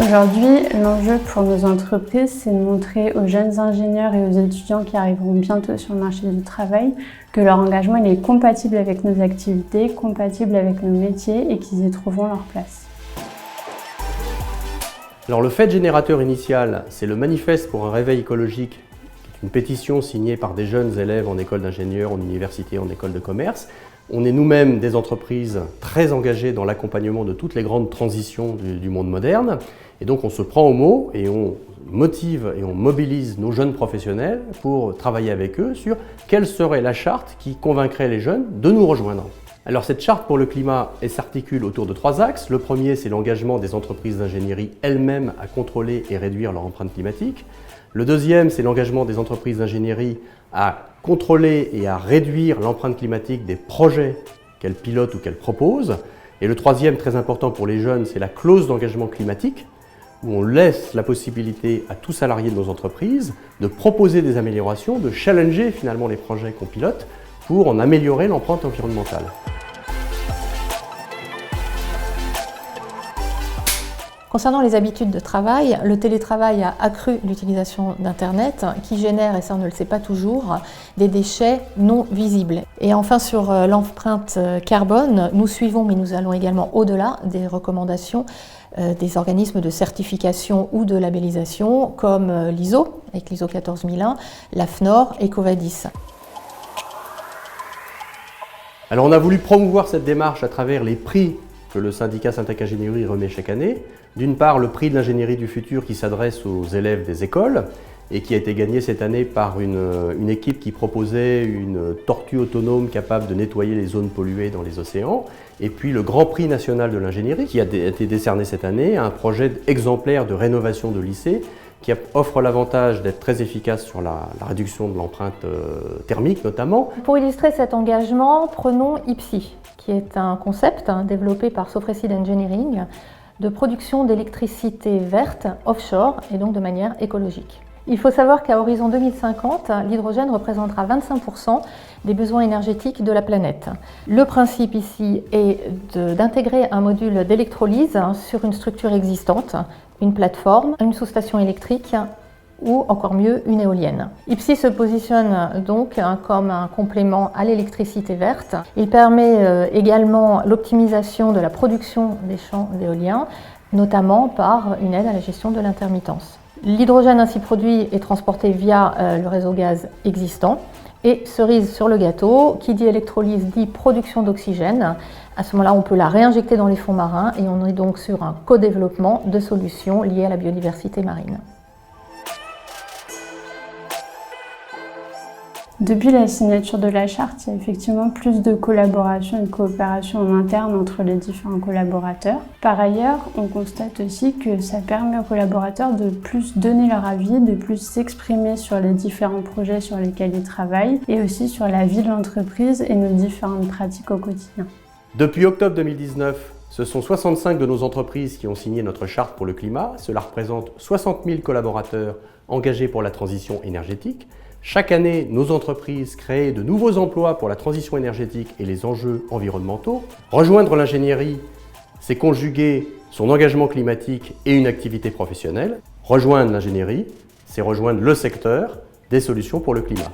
Aujourd'hui, l'enjeu pour nos entreprises, c'est de montrer aux jeunes ingénieurs et aux étudiants qui arriveront bientôt sur le marché du travail que leur engagement il est compatible avec nos activités, compatible avec nos métiers et qu'ils y trouveront leur place. Alors le fait générateur initial, c'est le manifeste pour un réveil écologique, une pétition signée par des jeunes élèves en école d'ingénieur, en université, en école de commerce. On est nous-mêmes des entreprises très engagées dans l'accompagnement de toutes les grandes transitions du monde moderne. Et donc on se prend au mot et on motive et on mobilise nos jeunes professionnels pour travailler avec eux sur quelle serait la charte qui convaincrait les jeunes de nous rejoindre. Alors cette charte pour le climat, elle s'articule autour de 3 axes. Le premier, c'est l'engagement des entreprises d'ingénierie elles-mêmes à contrôler et réduire leur empreinte climatique. Le deuxième, c'est l'engagement des entreprises d'ingénierie à contrôler et à réduire l'empreinte climatique des projets qu'elles pilotent ou qu'elles proposent. Et le troisième, très important pour les jeunes, c'est la clause d'engagement climatique, où on laisse la possibilité à tout salarié de nos entreprises de proposer des améliorations, de challenger finalement les projets qu'on pilote pour en améliorer l'empreinte environnementale. Concernant les habitudes de travail, le télétravail a accru l'utilisation d'Internet qui génère, et ça on ne le sait pas toujours, des déchets non visibles. Et enfin sur l'empreinte carbone, nous suivons, mais nous allons également au-delà des recommandations des organismes de certification ou de labellisation comme l'ISO, avec l'ISO 14001, l'AFNOR et EcoVadis. Alors on a voulu promouvoir cette démarche à travers les prix que le syndicat Syntec Ingénierie remet chaque année. D'une part, le prix de l'ingénierie du futur qui s'adresse aux élèves des écoles et qui a été gagné cette année par une équipe qui proposait une tortue autonome capable de nettoyer les zones polluées dans les océans. Et puis le Grand Prix national de l'ingénierie qui a été décerné cette année à un projet exemplaire de rénovation de lycée qui offre l'avantage d'être très efficace sur la réduction de l'empreinte thermique notamment. Pour illustrer cet engagement, prenons IPSI, qui est un concept développé par Sofrecid Engineering de production d'électricité verte offshore et donc de manière écologique. Il faut savoir qu'à horizon 2050, l'hydrogène représentera 25% des besoins énergétiques de la planète. Le principe ici est d'intégrer un module d'électrolyse sur une structure existante, une plateforme, une sous-station électrique ou encore mieux une éolienne. IPSI se positionne donc comme un complément à l'électricité verte. Il permet également l'optimisation de la production des champs éoliens, notamment par une aide à la gestion de l'intermittence. L'hydrogène ainsi produit est transporté via le réseau gaz existant. Et cerise sur le gâteau, qui dit électrolyse dit production d'oxygène. À ce moment-là, on peut la réinjecter dans les fonds marins et on est donc sur un co-développement de solutions liées à la biodiversité marine. Depuis la signature de la charte, il y a effectivement plus de collaboration et de coopération en interne entre les différents collaborateurs. Par ailleurs, on constate aussi que ça permet aux collaborateurs de plus donner leur avis, de plus s'exprimer sur les différents projets sur lesquels ils travaillent et aussi sur la vie de l'entreprise et nos différentes pratiques au quotidien. Depuis octobre 2019, ce sont 65 de nos entreprises qui ont signé notre charte pour le climat. Cela représente 60 000 collaborateurs engagés pour la transition énergétique. Chaque année, nos entreprises créent de nouveaux emplois pour la transition énergétique et les enjeux environnementaux. Rejoindre l'ingénierie, c'est conjuguer son engagement climatique et une activité professionnelle. Rejoindre l'ingénierie, c'est rejoindre le secteur des solutions pour le climat.